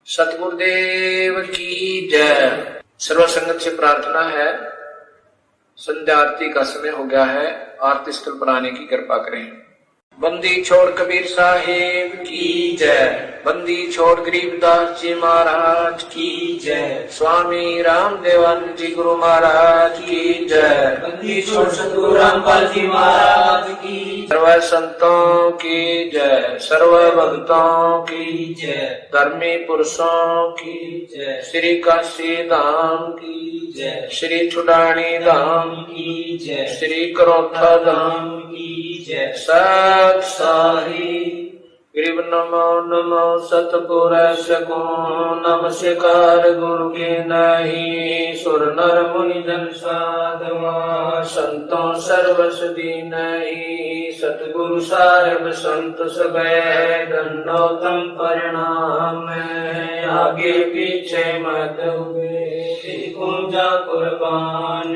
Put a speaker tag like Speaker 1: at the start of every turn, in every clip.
Speaker 1: सतगुरुदेव की जय। सर्व संगत से प्रार्थना है, संध्या आरती का समय हो गया है, आरती स्थल पर आने की कृपा करें। बंदी छोड़ कबीर साहिब की जय। बंदी छोड़ गरीबदास जी महाराज की जय। स्वामी रामदेवानंद जी गुरु महाराज की जय।
Speaker 2: बंदी छोड़ सतगुरु रामपाल जी महाराज की।
Speaker 1: सर्व संतों की जय, सर्व भक्तों की जय, धर्मी पुरुषों की जय, श्री काशी धाम की जय, श्री छुडानी धाम की जय, श्री करोथा धाम की जय। सत साही ग्रीव नमो नमो सतपुरुष को नमस्कार गुरु के नहीं। सुर नर मुनि जन साधवा संतों सर्वसदी नहीं। सतगुरु साहेब संत सबे दंडोतम परिणाम। आगे पीछे मत हुए कुंजा कुर्बान।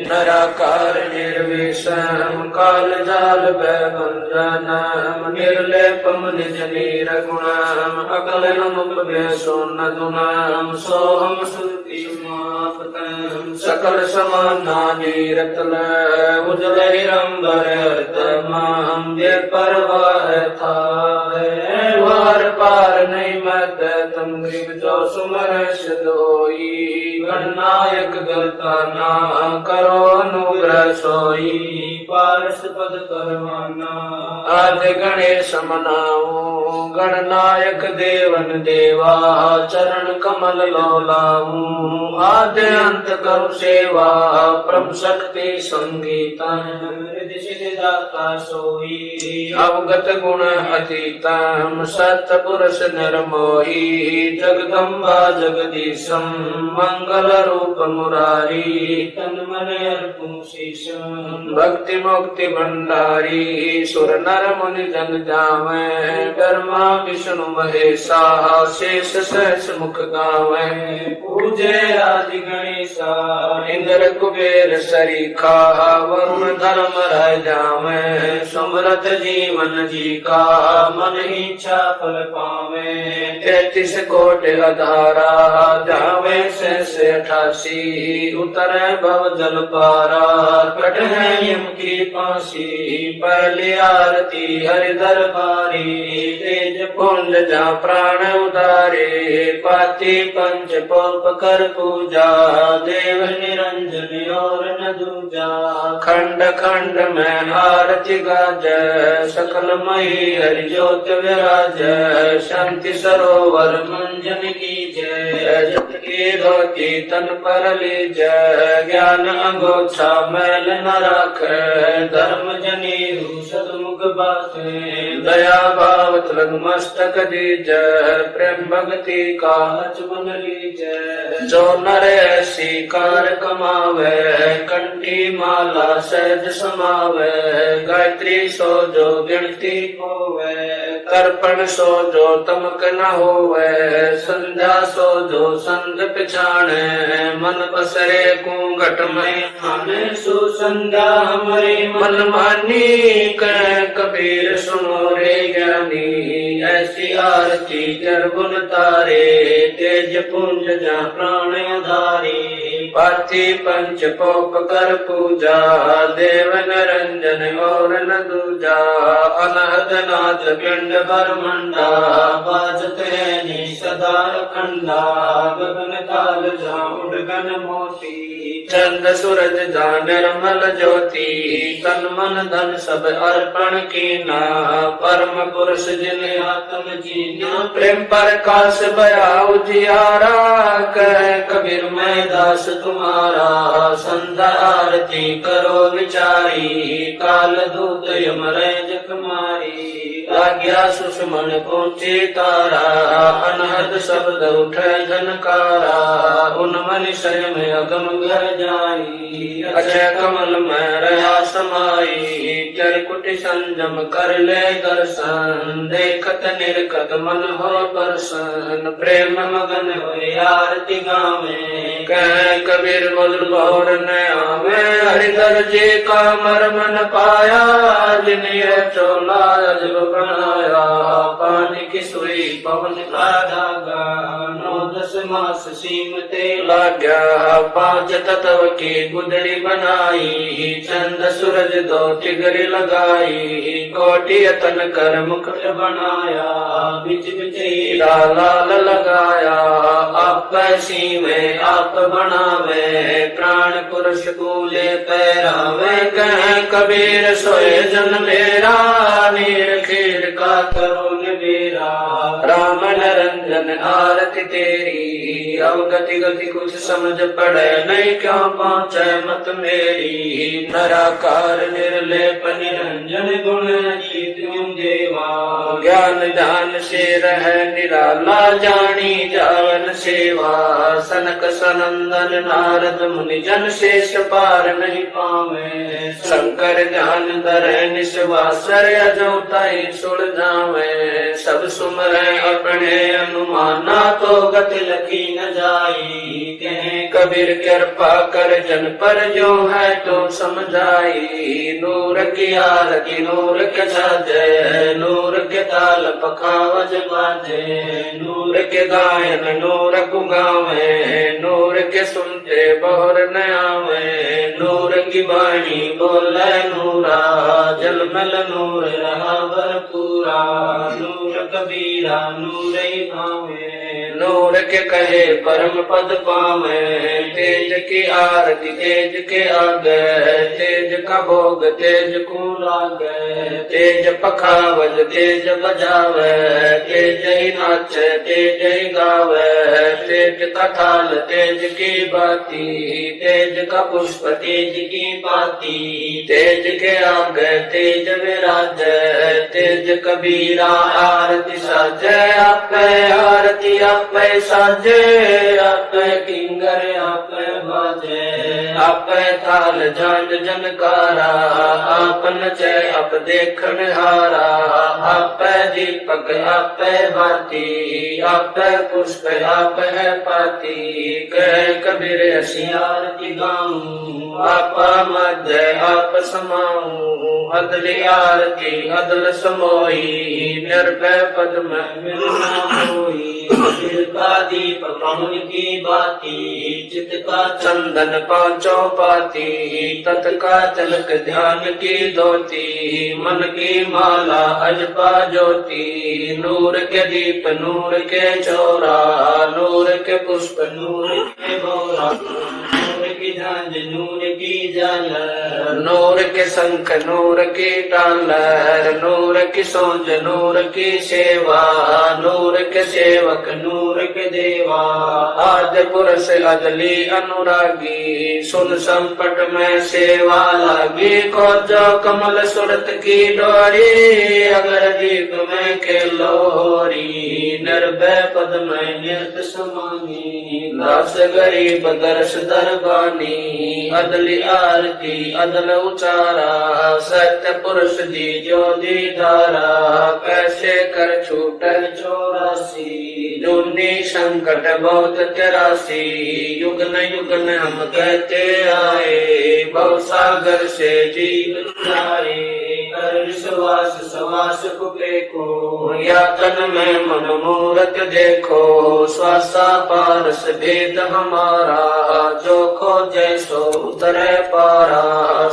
Speaker 1: नराकार निर्विषम काल जाल बंधनम। निर्लेपम निज नीर गुणम अकलनम उपवेशो न गुणम। सोहम सुति समापतम सकल समाना नीरतल। उजल हिरंबर अर्तमाम ये परवाह था। वार पार नहीं मत तम ग्रीव जो सुमर सदोई। गणनायक गलता ना करो अनुग्रह सोई। पारस पद करवाना आज गणेश मनाऊं। गणनायक देवन देवा चरण कमल लोलाऊं। आद्य अंत करो सेवा परम शक्ति संगीता। दाता सोई अवगत गुण अतीतम। सतपुरुष निर्मोही जगदम्बा जगदीशम। मंगल रूप मुरारी तन मन अर्पण शीशम। भक्ति मुक्ति भंडारी सुर नर मुनि जन जावे। ब्रह्मा विष्णु महेशा शेष सहस मुख गावे। पूजे आदि गणेशा इंद्र कुबेर सरीखा। वरुण धर्म रह जावे। समृत जीवन जी का मन इच्छा फल पावे। 33 कोटि अधारा जावे से 88। उतरे भव जल पारा कट है यम की फांसी। पहली आरती हरि दरबारी तेज पुंज जा प्राण उदारे। पाति पंच पोप कर पूजा देव निरंजन और न दूजा। खंड खंड में आरती गाज सकल मई हरि ज्योत विराज। शांति सरोवर मंजन की जय। जत की धोती तन पर लीज। ज्ञान अगोछा मैल न राख। धर्म जनेऊ सतमुख बासे। दया भाव तिलक मस्तक दीज। प्रेम भक्ति का अचमन लीज। जो नर ऐसी कार कमावे कंठी माला सहज समावे। गायत्री सो जो गिनती होवे। तर्पण सो जो तमक न होवे। संध्या सो जो संग पिछाणे। मन पसरे घूंघट में आने सुसंध्या हमारी मन मानी। कह कबीर सुनो रे ज्ञानी। ऐसी आरती कर गुण तारे। तेज पुंज जा प्राण धारी। पाति पंच पोप कर पूजा देव निरंजन और न दूजा। अनहद नाथ पिंड ब्रह्मंडा बाजत है सदा खंडा। गगन काल जा उड़गन मोती। चंद सूरज जा निर्मल ज्योति। तन मन धन सब अर्पण कीना। परम पुरुष जिन्हें आत्म जीना। प्रेम प्रकाश बया उजियारा। कह कबीर मैं दास तुम्हारा। संध्या आरती करो विचारी। काल दूत यमराज कुमारी। आज्ञा सुषमन पहुंचे तारा। अनहद शब्द उठे झनकारा। उन्मन संयम अगम घर जाई। अजय कमल में रहा समाई। चरकुट संजम कर ले दर्शन। देखत निरखत मन हो प्रसन्न। प्रेम मगन हो आरती गावे। कह कबीर मधुर बहुर न आवे। हरिदर जी का मरमन पाया। जिन्हें चोला अजब बनाया। पानी
Speaker 2: के सोई पवन का धागा 9-10 मास सीमते
Speaker 1: लाग्या
Speaker 2: 5 तत्व की गुदड़ी बनाई चंद सूरज 2 तिगरी लगाई कोटि यतन कर मुकुट बनाया बिच बिच हीरा लाल लगाया आप सीवे आप बनावे प्राण पुरुष कूले पैरावे कह कबीर सोए जन मेरा नीर खीर का करो निबेरा राम निरंजन आरती तेरी अवगति गति कुछ समझ पड़े नहीं क्यों पहुँचे मत मेरी निराकार निर्लेप निरंजन गुण तुम देवा ज्ञान ध्यान से रह निराला जानी जावन सेवा सनक सनंदन नारद मुनि जन शेष पार नहीं पावे शंकर ध्यान धरे निस्वासर अजोताई सुड़ जावे सब सुमरे अपने अनुमाना तो गति लगी न जाई कहे कबीर कृपा कर जन पर जो है तो समझाई नूर की आरती नूर के साजे नूर के ताल पखावज बाजे नूर के गायन नूर को गावे नूर के सुनते बहुर न आवे नूर की वाणी बोले नूरा जलमल नूर रहा भरपूरा नूर कबीरा नूर ही भावे नूर के कहे परम पद पावे तेज की आरती तेज के आगे तेज का भोग तेज को लागे तेज पखावज तेज बजावे तेज ही नाचे तेज ही गावे तेज का थाल तेज की बाती तेज का पुष्प तेज की पाती तेज के आगे तेज विराज तेज कबीरा आरती साजे आप आरती आप साजे आप किंगर आप बाजे आप थाल झांझ जनकारा आप नचे आप देखन हारा आप दीपक आप बाती आप पुष्प आप है पाती कह कबीर ऐसी आरती गाऊं आप मध्य आप समाऊं अदली आरती अदल समोई निर्भय पद में मिलना होई का दीप पवन की बाती चित का चंदन पांचों पाती तत् का तिलक ध्यान की धोती मन की माला अजपा ज्योति नूर के दीप नूर के चौरा नूर के पुष्प नूर के बोरा नूर की झांझ नूर की झालर नूर के शंख नूर की टालर नूर की सोज नूर की सेवा नूर के सेवक नूर के देवा आद्य पुरुष अदली अनुरागी सुन संपट में सेवा लागी को जो कमल सुरत की डोरी अगर दीप में खेलोरी निर्भय पद में निर्त समानी दास गरीब दर्श दरबानी अदली आरती अदल उचारा सत्य पुरुष दी जो दीदारा कैसे कर छूटल 84 जूनी संकट बहुत 83 युगन युगन हम कहते आए भव सागर से जीव जाए कर विश्वास सवास कुपे को या तन में मन मूरत देखो श्वासा पारस भेद हमारा जो खो जैसो उतरे पारा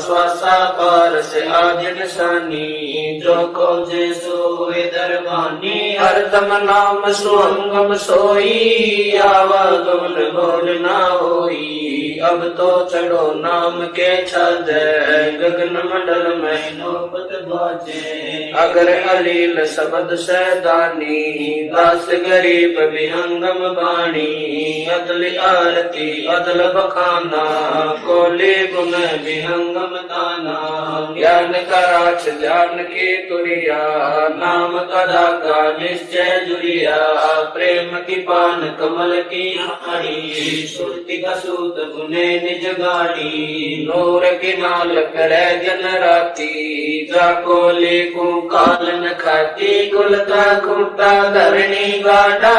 Speaker 2: श्वासा पारस आदि निशानी जो खो जैसो दरबानी हरदम नाम सुअंगम सोई आवागमन बोल ना होई अब तो चढ़ो नाम के छाज गगन मंडल में नौबत बाजे अगर अलील शब्द सैदानी दास गरीब विहंगम बाणी अदल आरती अदल बखाना कोले गुण विहंगम दाना ज्ञान का राक्ष ज्ञान की तुरिया नाम का धागा निश्चय जुरिया प्रेम की पान कमल की हाड़ी सुरती का सूत गुने निज गाड़ी नूर की नाल करे जन राती जाको लेकू काल न खाती कुल का खूटा धरणी गाड़ा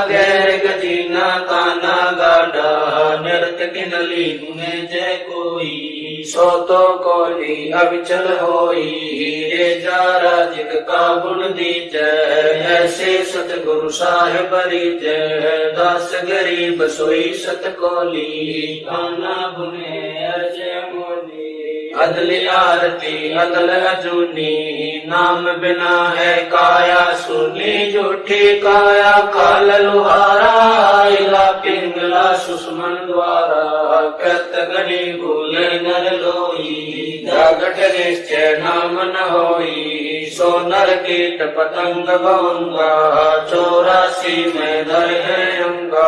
Speaker 2: गैर गजीना काना गाड़ा नृत की नली गुने जय कोई सो तो कोली अविचल होई, रे जारा जिग का गुण दीजै, ऐसे सतगुरु साहिब रीजै, दास गरीब सोई सत कोली, काना बुने अर्जय मोली। अदली आरती अदल अजूनी, नाम बिना है काया सुनी, झूठी काया काल लुहारा, इला पिंगला सुषमन द्वारा, कृत गणी भूले नर लोई, जागट निश्चय नाम न होई, सो नर कीट पतंग भंगा, 84 में धर है अंगा,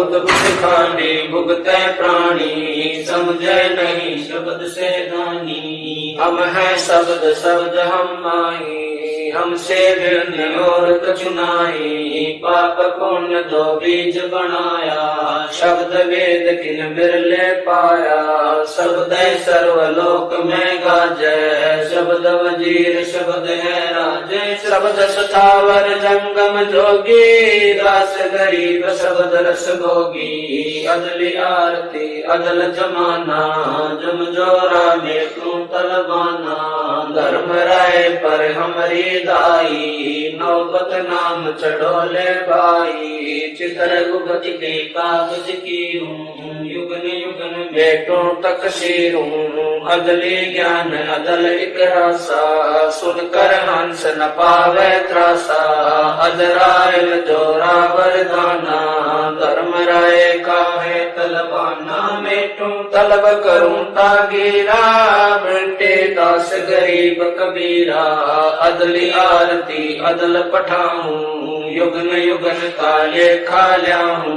Speaker 2: उद्भुत खांडी भुगते प्राणी, समझे नहीं शब्द से दानी, हम है शब्द शब्द हम माही, हमसे भिन्न और कछु नाहीं, पाप पुण्य दो बीज बनाया, शब्द वेद किन बिरले पाया, शब्द सर्वलोक में गाजै, शब्द वजीर शब्द है राजै, शब्द सतावर जंगम जोगी, दास गरीब शब्द रस भोगी, अदली आरती अदल जमाना, जम जोरा में तू तलबाना, धर्म राय पर हमारी दाई, नौबत नाम चढ़ोले बाई, चित्र गुगत के कागज की हूँ, युगन युगन बेटों तक सीरूं, अदली ज्ञान अदल एक रासा, सुनकर हंस न पावे त्रासा, अजराइल जोरा वरदाना, धर्म राय का है तलबाना, मेटू तलब करूं तागीरा, मिटे दास गरीब कबीरा, अदली आरती अदल पठाऊं, युगन युगन काले खाल्याऊं,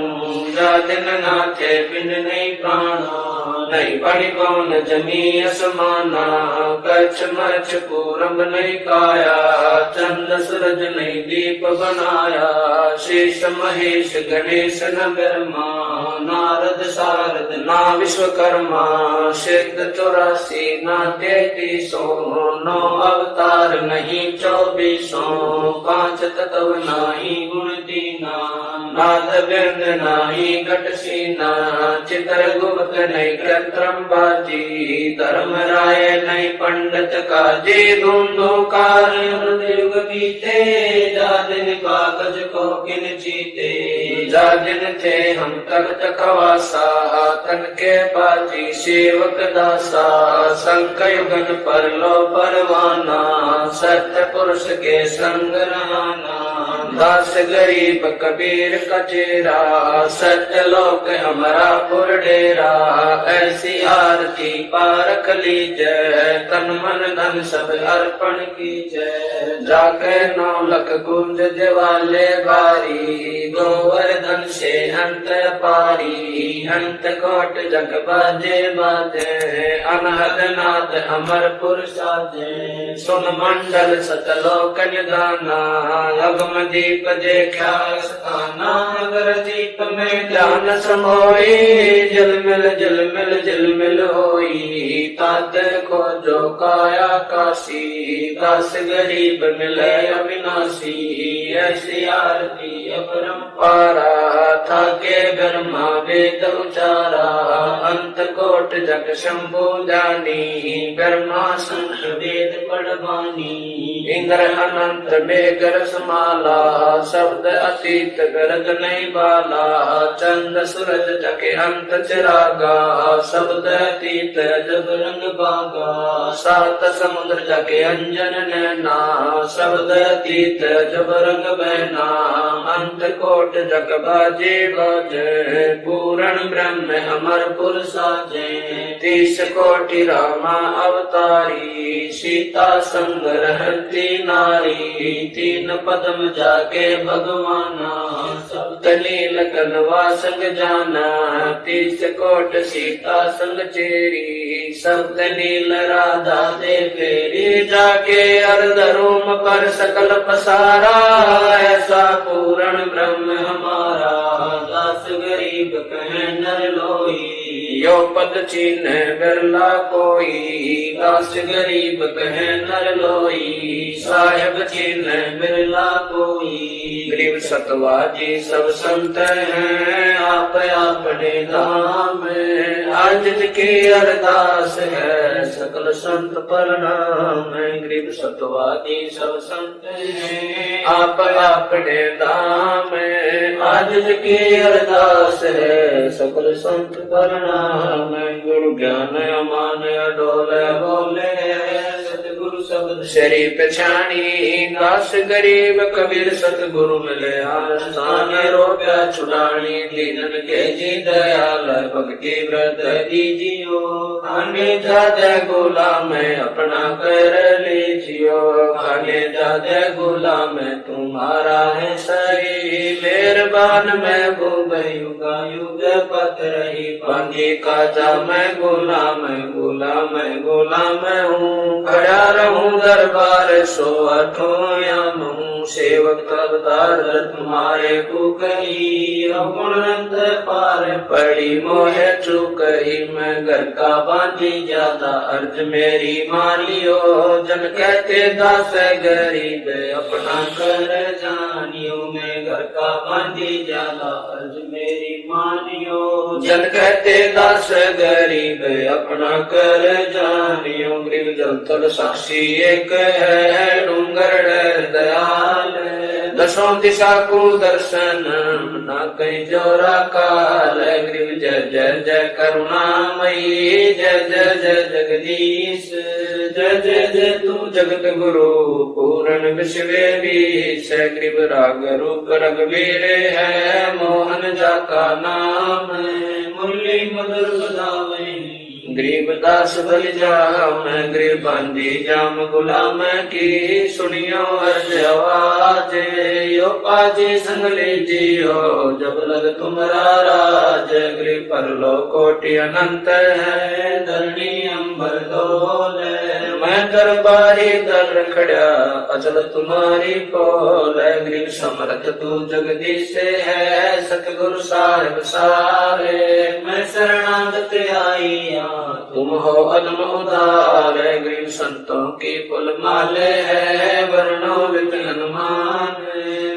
Speaker 2: जा दिन नाथे बिन नहीं प्राणा, नहीं पानी पवन जमी असमाना, कच्छ मच्छ पूरब नहीं काया, चंद सूरज नहीं दीप बनाया, शेष महेश गणेश न ब्रह्मा, नारद सारद ना विश्वकर्मा, सिद्ध 84 ना 33 9 अवतार नहीं 24, 5 तत्व नाही गुण दीना, नाद बिंद नाही घट सीना, चित्र गुप्त नहीं कृत्रम बाजी, धर्म राय नहीं पंडित काजी, धुंधुकार युग बीते, जा दिन कागज को किन जीते, जा दिन थे हम तख्त खवासा, तन के बाजी सेवक दासा, संक युगन पर लो परवाना, सत्य पुरुष के संग रहना, दास गरीब कबीर कचेरा, सत्य लोक हमारा पुर डेरा, ऐसी आरती पारख लीजै, तन मन धन सब अर्पण कीजै, जाके 9 लख कुंज ज्वाले बारी, गोवर्धन से अंत पारी, अंत कोट जग बाजे बाजे, अनहद नाद अमरपुर साजे, सुन मंडल सतलोक निदाना, अगम दीप देखा स्थाना, अगर दीप में ध्यान समोई, जल मिल होई, तात को जो काया काशी, दास गरीब मिले अविनाशी, ऐसी आरती अपरंपारा, था के ब्रह्मा वेद उचारा, अंत कोट जग शंभु जानी, ब्रह्मा संत वेद पढ़वानी, इंद्र अनंत में गरस माला, शब्द अतीत गरज नहीं बाला, चंद सूरज जके अंत चिरागा, शब्द अतीत जब रंग बागा, 7 समुद्र जके अंजन नैना, शब्द अतीत जब रंग बहना, अंत कोट जग बाजे बाजे, पूर्ण ब्रह्म अमरपुर साजे, 30 कोटि रामा अवतारी, सीता संग रहती नारी, 3 पदम जाके भगवाना, सप्त नील कनवा संग जाना, 30 कोट सीता संग चेरी, सप्त नील राधा दे फेरी, जाके अर्ध रूम पर सकल पसारा, ऐसा पूर्ण ब्रह्म हमारा, दास गरीब कहे नर लोई, यो पद चिन्ह बिरला कोई, दास गरीब कहे नर लोई, साहेब चिन्ह बिरला कोई,
Speaker 1: गरीब सतवाजी सब संत हैं, आप अपने धाम में। आज की अरदास है सकल संत प्रणाम। गरीब सतवाजी सब संत हैं, आप अपने धाम में। आज की अरदास है सकल संत प्रणाम। गुरु ज्ञान अमान अडोल बोले, सतगुरु शब्द शरी पछाणी। दास गरीब कबीर सतगुरु मिले आस्थान। रोप्या छुड़ानी दीनन के जी दयाल, भक्ति व्रत दीजियो। खाने जादे गुलाम अपना कर लीजियो। खाने जादे गुलाम तुम्हारा है सही। मेहरबान महबूब युग युग पत रही। पांगी काजा मैं गुलाम गुलाम हूँ। खड़ा रहूं दरबार सो अठों याम हूँ। सेवक तबदार तुम्हारे कुकही। गुणनंद पार पड़ी मोहे चुकही। मैं घर का बांधी ज्यादा अर्ज मेरी मान लियो। जन कहते दास गरीब अपना कर जानियो। मैं घर का बांधी ज्यादा अर्ज मेरी मानियो। जन कहते दास गरीब अपना कर जानियो। गरीब जल तल साक्षी एक है, डूंगर दयाल। दसों दिशा को दर्शन ना कहीं जोरा काल। गरीब जय जय जय करुणामयी। जय जय जय जगदीश। जय जय जय तू जगत गुरु पूर्ण विश्व बीच। गरीब राग रूप रघुवीर है, मोहन जाका नाम। मुरली मधुर बजावे गरीब दास बल जाम। गरीब बंदी जाम गुलाम की। सुनियो अर्ज आवाज, यो पाजी संग लीजियो। जब लग तुम्हारा राज। गरीब परलो कोटि अनंत है, धरणी अंबर डोल। मैं दरबारी दर खड़ा अचल तुम्हारी पोल। गरीब समर्थ तू जगदीश है, सतगुरु साहिब सारे। मैं शरणागत आईया, तुम हो अदम उदार। गरीब संतों की पुल माले है, वर्णों वित हनुमान।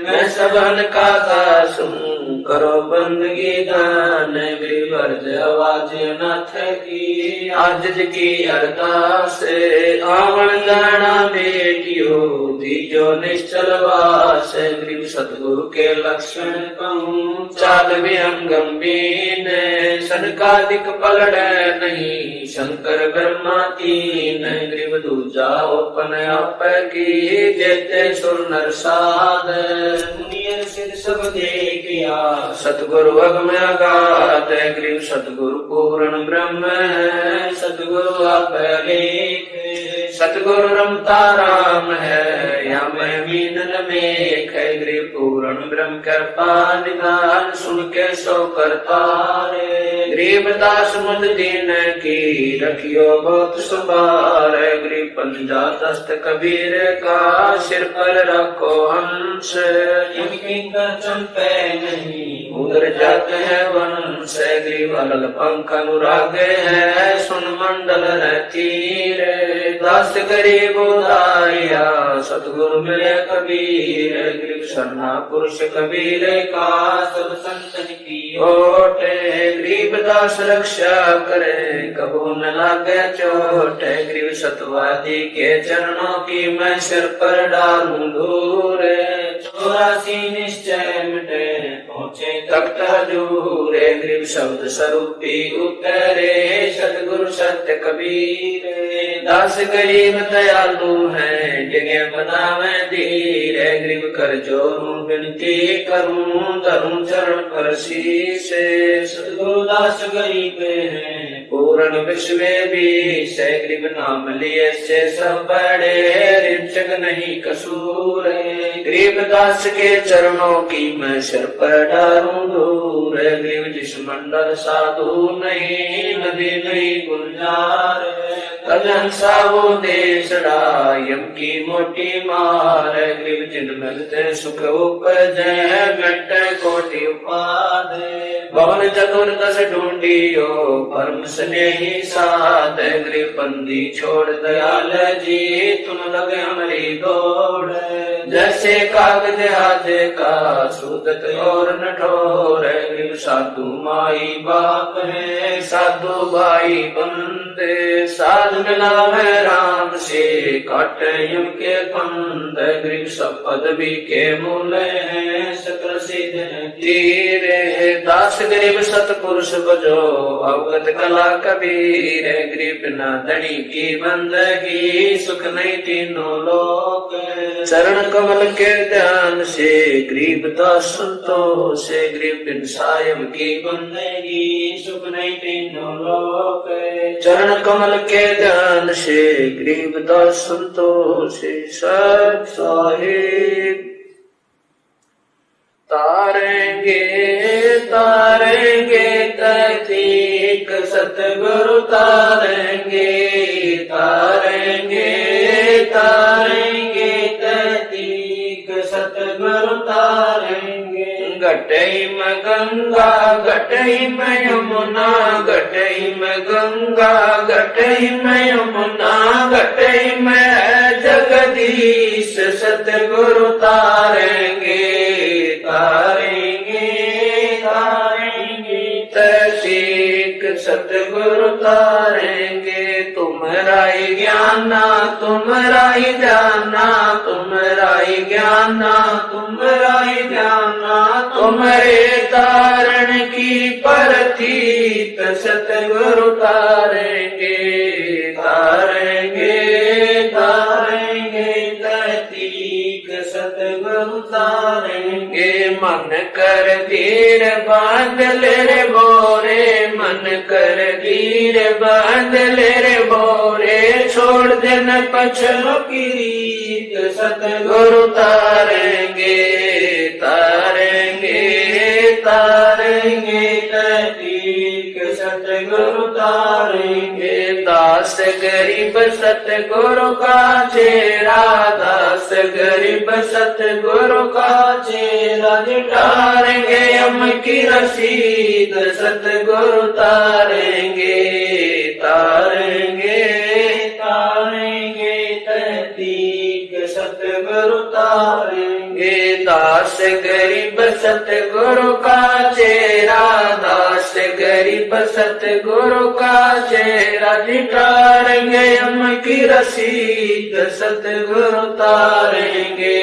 Speaker 1: मैं सबन का दास हूँ, करो बंदगी दान। गरीब अर्ज आवाज नाथ की, आज की अरदास। आवन जाना बेटियो, दीजो निश्चल वास। गरीब सतगुरु के लक्षण कहूँ, चाल विहंग गंभीर। सनकादिक पलड़ नहीं, शंकर ब्रह्मा तीन। गरीब दूजा ओपन आप की, जेते सुर नर साध। मुनियर सिद्ध सब देखिया, सतगुरु अगम अगाध। गरीब सतगुरु पूर्ण ब्रह्म है, सतगुरु आप लेख। सतगुरु रमता राम है, या मैं मीनल मेख। गरीब पूर्ण ब्रह्म कृपा निदान, सुन के सो करतारे। गरीब दास मुद दीन की, रखियो बहुत सुबार। गरीब पंजा दस्त कबीर का, सिर पर रखो हंस। इनकी चंपे नहीं, उधर जाते हैं वंश। गरीब अलल पंख अनुराग है, सुन मंडल तीर। दास गरीब उदारिया, सतगुरु मिले कबीर। गरीब शरणा पुरुष कबीर का, सब संतन की ओट। गरीब दास रक्षा करे, कबू न लागे चोट। गरीब सतवादी के चरणों की, मैं सिर पर डालूं धूर। 84 निश्चय मिटे, पहुँचे तख्त हजूर। गरीब शब्द स्वरूपी उतरे, सतगुरु सत्य कबीर। दास गरीब दयालु है, जगह बनावे धीर। गरीब कर जोरूं विनती करूं, धरूं चरण पर शीश। सतगुरु दास गरीब है, पूर्ण विश्व बीस। गरीब नाम लिए से सब बड़े, रिचक नहीं कसूर। गरीब दास के चरणों की, मैं सिर पर डालूं धूर। गरीब जिस मंडल साधु नहीं, नदी नहीं गुलजार। कजन सावो देशड़ा, यम की मोटी मार। गरीब जिन मिलते सुख उपजै, मिटे कोटि उपाद। भवन चतुर्दश ढूंढियो, परम स्नेही साध। गरीब बंदी छोड़ दयाल जी, तुम लगे हमारी दौड़।
Speaker 2: जैसे कागज हाथे का सूदत और नठोर है। साधु माई बाप है साधु भाई बंदे, साध मिलावे राम से काट युग के पंद। ग्रीब सब पदवी के मूल है सकल सिद्ध तीर है। दास गरीब सतपुरुष बजो अवगत कला कबीर। गरीब न धनी की बंदगी सुख नहीं तीनों लोक। चरण कमल के ध्यान से गरीब दास संतोष। गरीब बिन साहिब की बंदगी सुख नहीं तीनों लोक। चरण कमल के ध्यान से गरीब दास संतोष। सत साहिब तारेंगे तारेंगे तैतीक सतगुरु तारेंगे। तारेंगे तारेंगे तैतीक सतगुरु तारेंगे। घटई में गंगा घटई में यमुना घटई में गंगा घटई में यमुना घटई में जगदीश सतगुरु तारेंगे। तारेंगे तारेंगे तैसीक सतगुरु तारेंगे। तुम्हारा ही ज्ञाना तुम्हारा ही जाना तुम्हारा ही ज्ञाना तुम्हारा ही जाना। तुम्हारे तारण की प्रतीत सतगुरु तारेंगे। तारेंगे तारेंगे तैतीक सतगुरु तारेंगे। मन कर धीर बांध ले रे बोरे मन कर धीर बांध ले रे बोरे। छोड़ देना पछलो की रीत सतगुरु तारेंगे। तारेंगे तारेंगे तैतीक सतगुरु तारेंगे। दास गरीब सतगुरु का चेहरा दास गरीब सतगुरु का चेहरा। तारेंगे हम की रसीद सतगुरु तारेंगे। तारेंगे तारेंगे तैतीक सतगुरु तारेंगे। दास गरीब सतगुरु का चेहरा दास गरीब सतगुरु का चेहरा। तारेंगे हम की रसीद सतगुरु तारेंगे।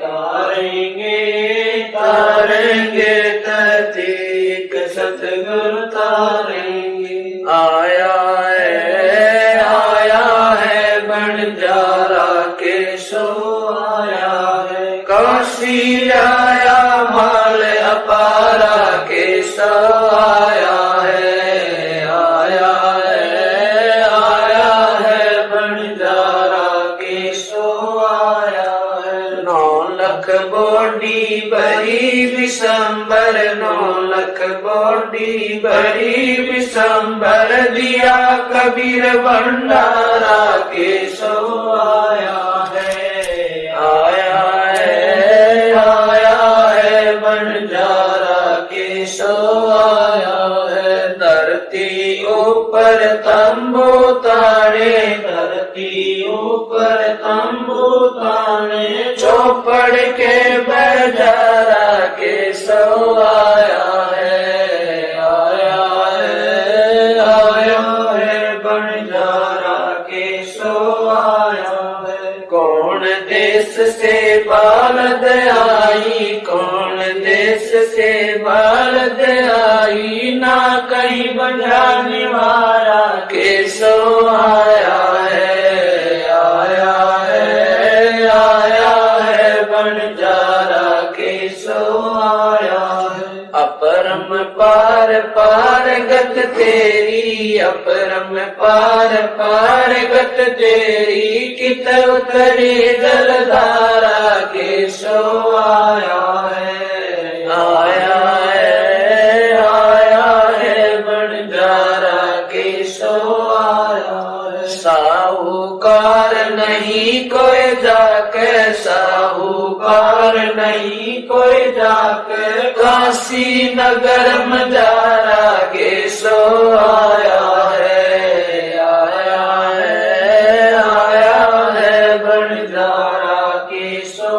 Speaker 2: तारेंगे तारेंगे तैतीक सतगुरु तारेंगे। आया है बंजारा के सो आया है। काशी आया माल अपारा के सो आया है। आया है बंजारा के सो आया है। 9 लाख बॉडी बड़ी विशंबर 9 लाख बॉडी बड़ी विशंबर। दिया कबीर भंडारा के सो आया है। आया है बंजारा के सो आया है। धरती ऊपर तंबू ताने धरती ऊपर तंबू ताने। चौपड़ के बजारा के सो आया है। आया है बंजारा के सो आया है। कौन देश से बालद आई कौन देश से बालद आई। ना कहीं बजाने वाला के सो आया है। आया है बंजारा के सो आया है। अपरम पार पार गत तेरी अपरम पार पार गत तेरी। कित उतरी जलधारा के सो आया है। आया है बंजारा के सो आया है। साहूकार नहीं कोई जाके साहूकार नहीं कोई जाके। काशी नगर मजारा के सो आया है। आया है बंजारा के सो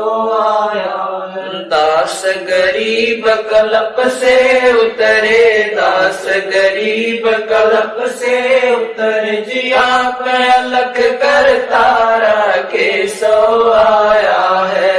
Speaker 2: दास गरीब कल्प से उतरे, दास गरीब कल्प से उतरे, जिया पे अलख कर तारा के सो आया है,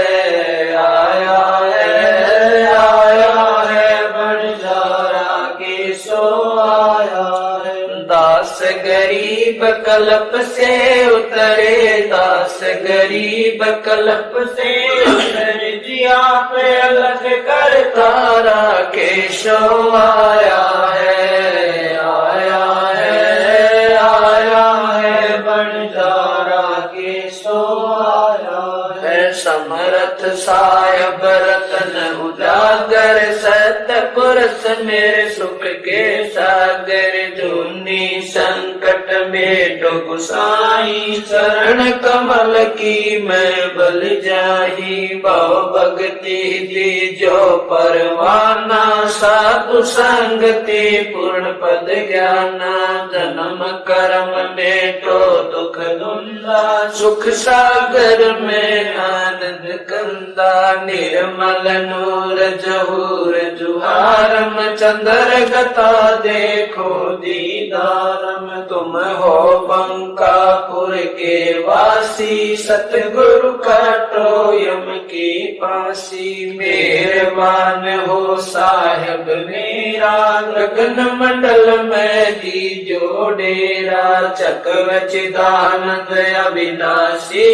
Speaker 2: आया है, आया है, बंजारा के सो आया है। दास गरीब कल्प से उतरे, दास गरीब कल्प से उतरे, जिया पे अलख कर तारा के सो आया है, आया है, आया है, बंजारा के सो आया है। समरथ सायब रतन उजागर, सतपुरुष मेरे सुख के सागर, जूनी संकट में डूब साई, चरण कमल की मैं बल जाही, बहु भक्ति दी जो परवाना, साधु संगति पूर्ण पद ज्ञाना, जन्म कर्म में तो दुख धुंधा, सुख सागर में आनंद कंदा, निर्मल नूर जहूर जुहारम, चंद्र गता देखो दीदारम, तुम हो बंकापुर के वासी, सतगुरु काटो यम की फांसी, मेहरबान हो साहिब मेरा, गगन मंडल में दीजो डेरा, चकवचिदानंद अविनाशी,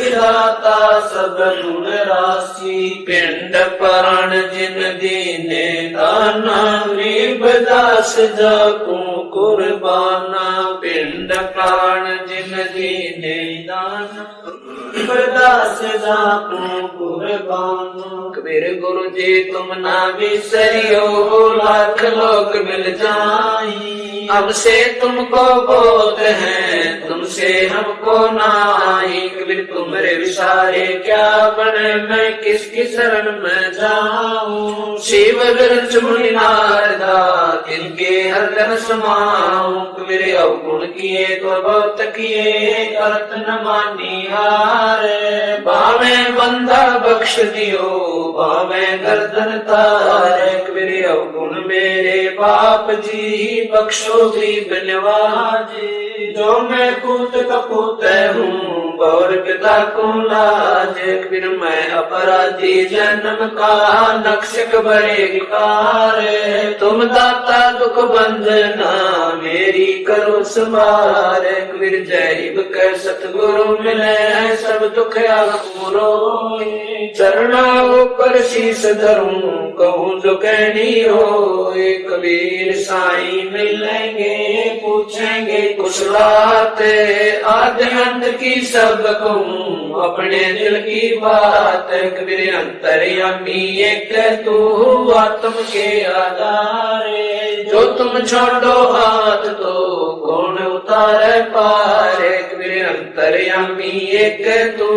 Speaker 2: दाता सब गुण राशि, पिंड प्राण जिन दीने दाना, गरीबदास जाकू कुर्बाना, पिंड प्राण जिन दीने दाना, गरीबदास जाकू कुर्बाना। कबीर गुरु जी तुम ना बिसरियो, लाख लोग मिल जाई, हमसे तुमको बोध है, तुमसे हमको नाई। कबीर तुमरे विसारे क्या बने, मैं किसकी शरण में जाऊं, शिव बिरच मुनि नारदा तिनके हरदन समाऊं। कबीर अवगुण किए तो बहुत किए, करत न मानी हारे, बावे बंदा बख्श दियो, बावे गर्दन तारे। कबीर अवगुण मेरे बाप जी, बख्शो गरीब नवाजे, जो मैं पूत कपूत हूँ गौर पिता को लाज। कबीर मैं अपराधी जन्म का, नक्शक बड़े कार, तुम दाता दुख बंधना, मेरी करो संभार। कबीर जैब के सतगुरु मिले, सब दुख पूरो, चरणों पर शीश धरूं, कहूँ जो कहनी हो। कबीर साईं मिलेंगे, पूछेंगे कुछ बात, आदि अंत की सब कहूँ अपने दिल की बात। कबीर अंतर्यामी एक तू आत्म के आधारे, जो तुम छोड़ो हाथ तो कौन उतारे पारे। कबीर अंतर्यामी एक तू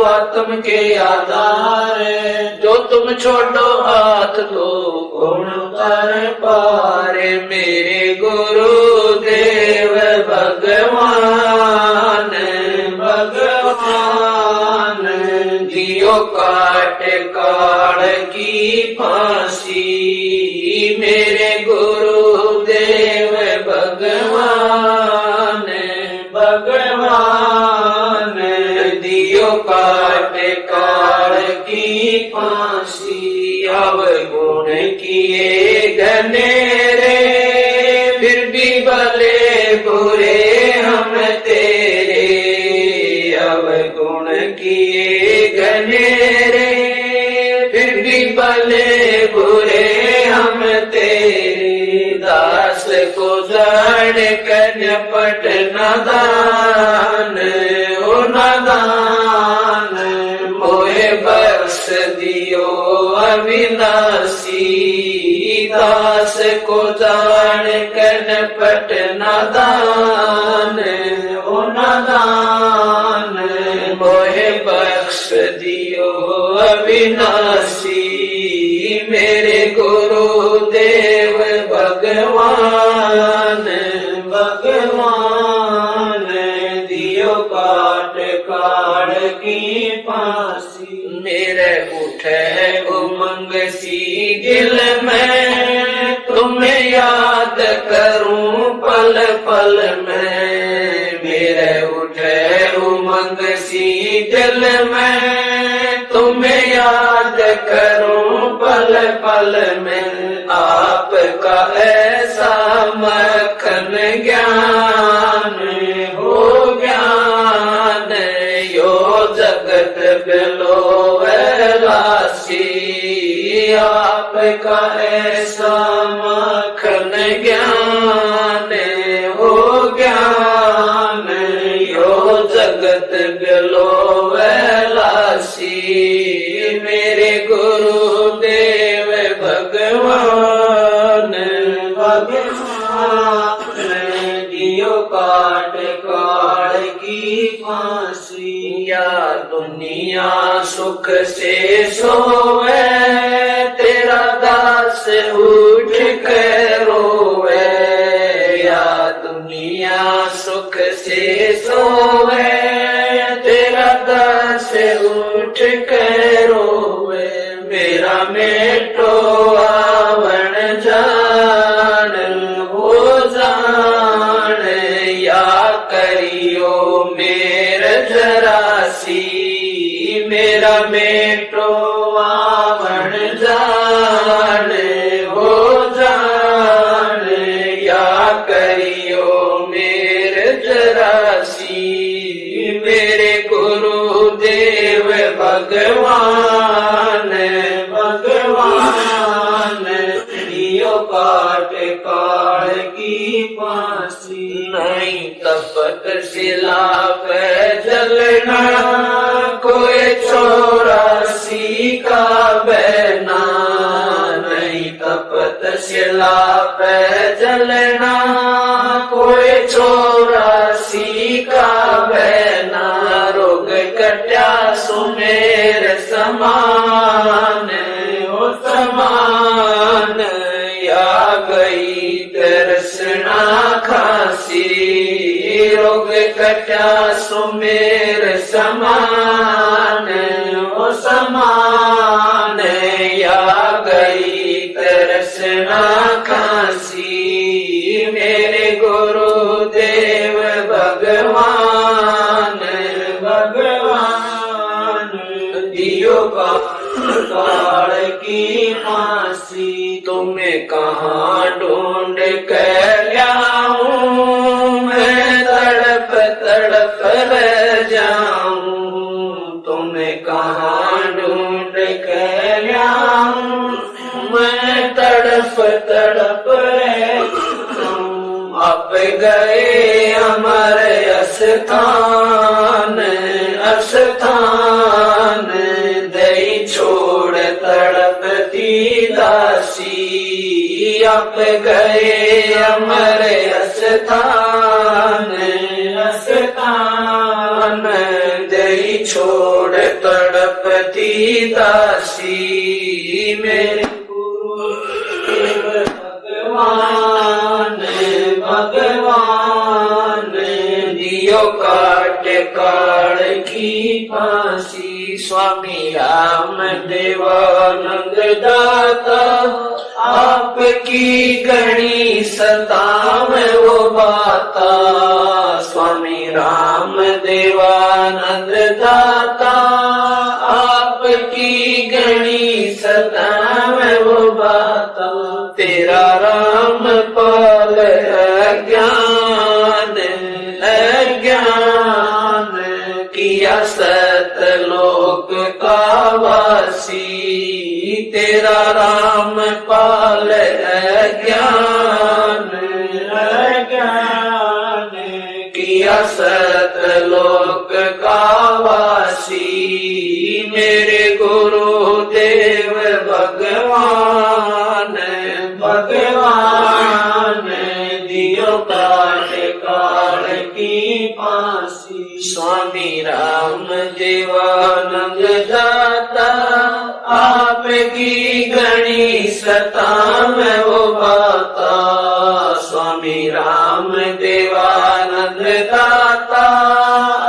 Speaker 2: आत्म के आधारे, जो तुम छोड़ो हाथ तो कौन उतारे पारे। मेरे गुरु देव भगवान, भगवान दियो काट काल की फांसी। मेरे गुरु देव भगवान, भगवान दियो काट काल की फांसी। अवगुण किए घनेरे, फिर भी भले बुरे हम तेरे। अवगुण किए घनेरे, फिर भी भले बुरे हम तेरे। दास को जान कन पट नादान, ओ नादान मोहे बख्श दियो अविनाशी। दास को जान कन पट नादान, ओ नादान मोहे बख्श दियो अविनाशी। मेरे गुरु देव भगवान, भगवान दियो काट काट की फांसी। मेरे उठ उठे उमंग सी दिल में, तुम्हें याद करूं पल पल में। मेरे उठे उमंग सी दिल में, तुम्हें याद करूं पल पल में। आपका ऐसा मक्खन ज्ञान हो ज्ञान, यो जगत बिलोवे लासी। आपका ऐसा मक्खन ज्ञान हो ज्ञान, यो जगत बिलोवे लासी। मेरे गुरुदेव भगवान भगवान, दियो काट काल की फांसी। या दुनिया सुख से सोवे, तेरा दास उठ कर रोवे। या दुनिया सुख से सोवे, तेरा दास उठ कर रोवे। मेरा मेटो आवण जान हो जान, या करियो मेर जरासी। मेरा मेटो आवण जान हो जान, या करियो मेर जरासी। मेरे गुरुदेव भगवान भगवान, दियो काट काल की फांसी। नहीं तपत शिला पे जलना, कोई 84 का बहना। नहीं तपत शिला पे जलना, कोई 84 का बहना। रोग कट्या सुमेर समान हो समान, या गई दर्शना खांसी। रोग कट्या सुमेर समान हो समान, या गई दर्शना खांसी। मेरे गुरुदेव भगवान भगवान, दियो काल की फांसी। तुम्हें कहाँ ढूंढ कर लाऊं, मैं तड़प तड़प रह जाऊं। तुम्हें कहाँ ढूंढ कर लाऊं, मैं तड़प तड़प रह जाऊं। आप गए अमर अस्थान अस्थान, दई छोड़ तड़पती दासी। आप गए अमर अस्थान अस्थान, दई छोड़ तड़पती दासी। मेरे गुरुदेव भगवान भगवान, दियो काट काल की फांसी। स्वामी राम देवानंद दाता, आपकी गणी सतावे वो बाता। स्वामी राम देवानंद दाता, आपकी गणी सतावे वो बाता। तेरा राम पाल अज्ञान अज्ञान, किया सतलोक का वासी। तेरा राम पाल अज्ञान अज्ञान, किया सतलोक का वासी। मेरे गुरुदेव भगवान भगवान, दियो काट काल की फांसी। स्वामी राम देवानंद दाता, आपकी गणी सतावे वो बाता। स्वामी राम देवानंद दाता,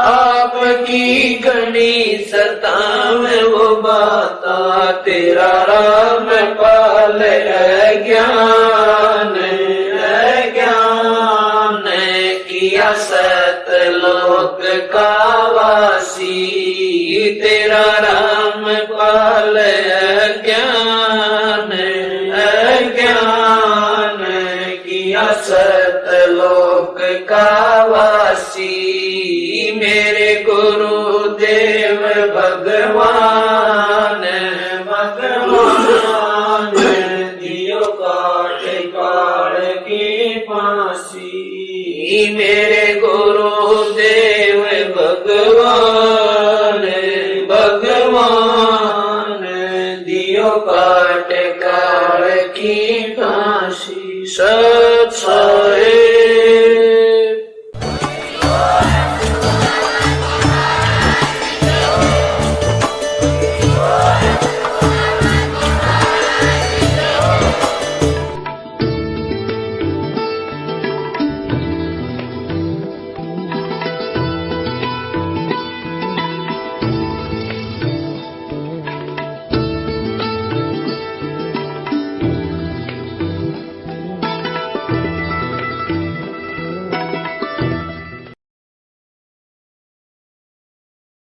Speaker 2: आपकी गणी सतावे वो बाता। तेरा राम पाल अज्ञान अज्ञान किया सतलोक का वासी तेरा राम पाल अज्ञान अज्ञान किया सतलोक का वासी मेरे गुरुदेव भगवान भगवान दियो काट काट की फांसी मेरे गुरुदेव भगवान भगवान दियो काट काट की फांसी सत साई